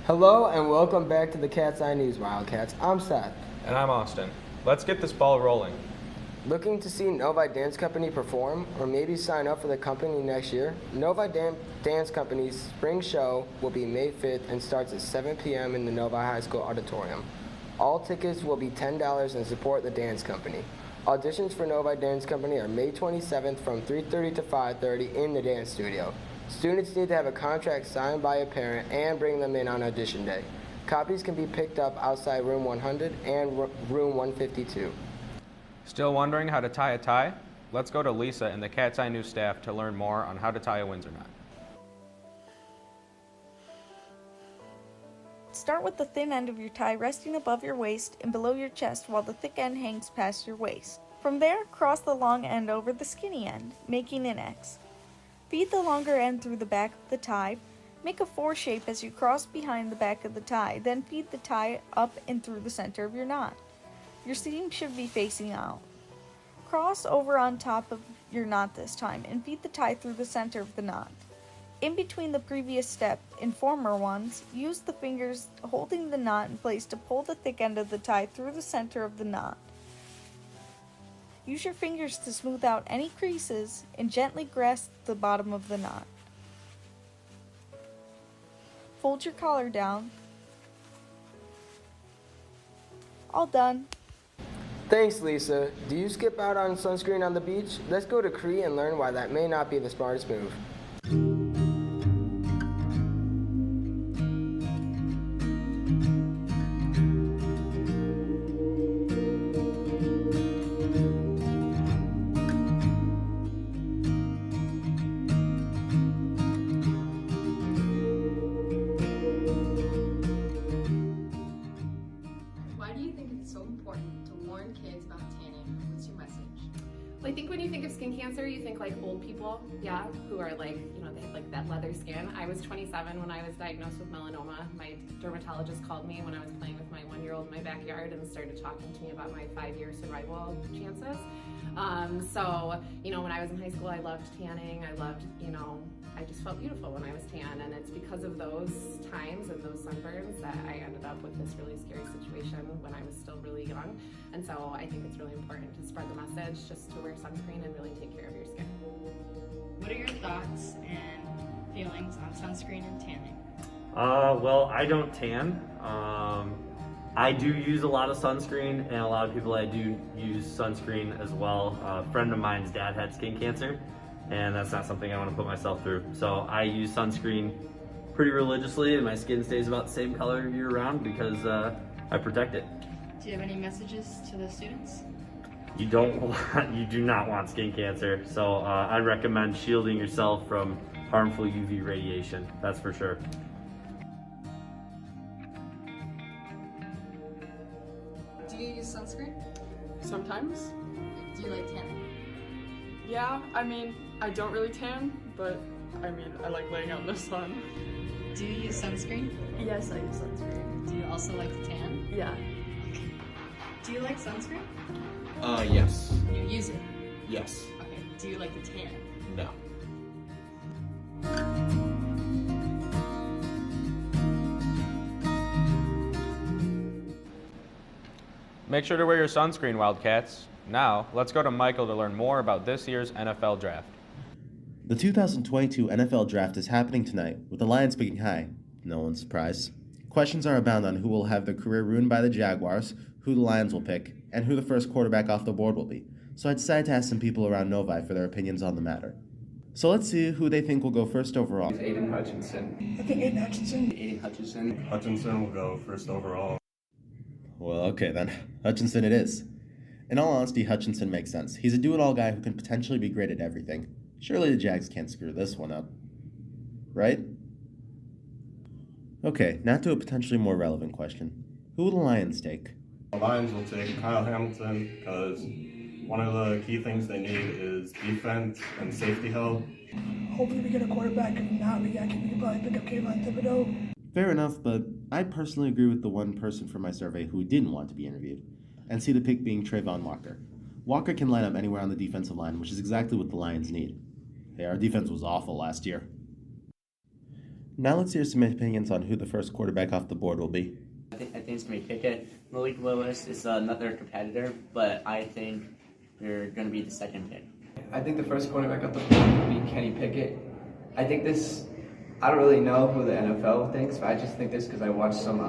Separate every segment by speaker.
Speaker 1: Hello and welcome back to the Cat's Eye News Wildcats. I'm Seth.
Speaker 2: And I'm Austin. Let's get this ball rolling.
Speaker 1: Looking to see Novi Dance Company perform or maybe sign up for the company next year? Novi Dance Company's spring show will be May 5th and starts at 7 p.m. in the Novi High School auditorium. All tickets will be $10 and support the dance company. Auditions for Novi Dance Company are May 27th from 3:30 to 5:30 in the dance studio. Students need to have a contract signed by a parent and bring them in on audition day. Copies can be picked up outside room 100 and room 152.
Speaker 2: Still wondering how to tie a tie? Let's go to Lisa and the Cat's Eye News staff to learn more on how to tie a Windsor knot.
Speaker 3: Start with the thin end of your tie resting above your waist and below your chest while the thick end hangs past your waist. From there, cross the long end over the skinny end, making an X. Feed the longer end through the back of the tie. Make a 4 shape as you cross behind the back of the tie, then feed the tie up and through the center of your knot. Your seam should be facing out. Cross over on top of your knot this time and feed the tie through the center of the knot. In between the previous step and former ones, use the fingers holding the knot in place to pull the thick end of the tie through the center of the knot. Use your fingers to smooth out any creases and gently grasp the bottom of the knot. Fold your collar down. All done.
Speaker 1: Thanks, Lisa. Do you skip out on sunscreen on the beach? Let's go to Cree and learn why that may not be the smartest move.
Speaker 4: Why do you think it's so important to warn kids about tanning? What's your message?
Speaker 5: Well, I think when you think of skin cancer, you think like old people, yeah, who are like, they have like that leather skin. I was 27 when I was diagnosed with melanoma. My dermatologist called me when I was playing with my 1-year-old in my backyard and started talking to me about my 5-year survival chances. When I was in high school, I loved tanning. I just felt beautiful when I was tan, and it's because of those times and those sunburns that I ended up with this really scary situation when I was still really young. And so I think it's really important to spread the message just to wear sunscreen and really take care of your skin.
Speaker 6: What are your thoughts and feelings on sunscreen and tanning?
Speaker 7: Well, I don't tan. I do use a lot of sunscreen, and a lot of people I do use sunscreen as well. A friend of mine's dad had skin cancer, and that's not something I want to put myself through. So I use sunscreen pretty religiously, and my skin stays about the same color year round because I protect it.
Speaker 6: Do you have any messages to the students?
Speaker 7: You do not want skin cancer, so I recommend shielding yourself from harmful UV radiation, that's for sure.
Speaker 4: Do you use sunscreen?
Speaker 8: Sometimes.
Speaker 4: Do you like tanning?
Speaker 8: Yeah, I don't really tan, but I like laying out in the sun.
Speaker 6: Do you use sunscreen?
Speaker 8: Yes, I use sunscreen.
Speaker 6: Do you also like to tan?
Speaker 8: Yeah.
Speaker 6: Okay. Do you like sunscreen?
Speaker 9: Yes.
Speaker 6: You use it?
Speaker 9: Yes.
Speaker 6: Okay. Do you like to tan?
Speaker 9: No.
Speaker 2: Make sure to wear your sunscreen, Wildcats. Now, let's go to Michael to learn more about this year's NFL Draft.
Speaker 10: The 2022 NFL Draft is happening tonight, with the Lions picking high. No one's surprised. Questions are abound on who will have their career ruined by the Jaguars, who the Lions will pick, and who the first quarterback off the board will be. So I decided to ask some people around Novi for their opinions on the matter. So let's see who they think will go first overall.
Speaker 9: Aiden Hutchinson.
Speaker 11: I think Aiden Hutchinson.
Speaker 9: Aiden Hutchinson.
Speaker 12: Hutchinson will go first overall.
Speaker 10: Well, okay then. Hutchinson it is. In all honesty, Hutchinson makes sense. He's a do-it-all guy who can potentially be great at everything. Surely the Jags can't screw this one up. Right? Okay, now to a potentially more relevant question. Who will the Lions take?
Speaker 12: The Lions will take Kyle Hamilton because one of the key things they need is defense and safety help.
Speaker 11: Hopefully we get a quarterback. If not, we can probably pick up Kayvon Thibodeau.
Speaker 10: Fair enough, but I personally agree with the one person from my survey who didn't want to be interviewed, and see the pick being Trayvon Walker. Walker can line up anywhere on the defensive line, which is exactly what the Lions need. Hey, our defense was awful last year. Now let's hear some opinions on who the first quarterback off the board will be.
Speaker 13: I think it's going to be Pickett. Malik Willis is another competitor, but I think they're going to be the second pick.
Speaker 14: I think the first quarterback off the board will be Kenny Pickett. I don't really know who the NFL thinks, but I just think this because I watched some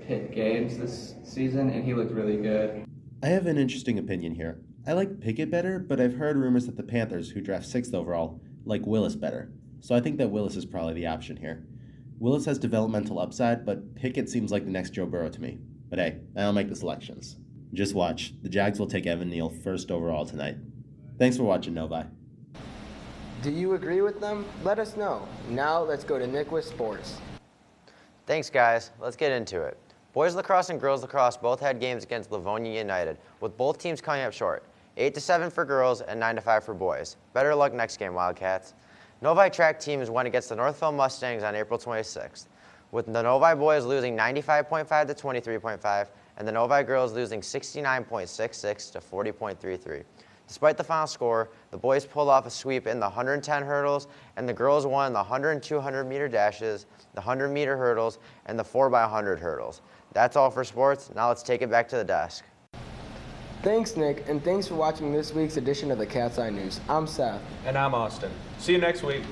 Speaker 14: Pitt games this season, and he looked really good.
Speaker 10: I have an interesting opinion here. I like Pickett better, but I've heard rumors that the Panthers, who draft 6th overall, like Willis better. So I think that Willis is probably the option here. Willis has developmental upside, but Pickett seems like the next Joe Burrow to me. But hey, I don't make the selections. Just watch. The Jags will take Evan Neal 1st overall tonight. Thanks for watching, Novi.
Speaker 1: Do you agree with them? Let us know. Now let's go to Nick with sports.
Speaker 15: Thanks, guys. Let's get into it. Boys lacrosse and girls lacrosse both had games against Livonia United, with both teams coming up short. 8-7 for girls and 9-5 for boys. Better luck next game, Wildcats. Novi track teams won against the Northville Mustangs on April 26th, with the Novi boys losing 95.5 to 23.5, and the Novi girls losing 69.66 to 40.33. Despite the final score, the boys pulled off a sweep in the 110 hurdles, and the girls won the 100 and 200 meter dashes, the 100 meter hurdles, and the 4x100 hurdles. That's all for sports. Now let's take it back to the desk.
Speaker 1: Thanks, Nick, and thanks for watching this week's edition of the Cat's Eye News. I'm Seth.
Speaker 2: And I'm Austin. See you next week.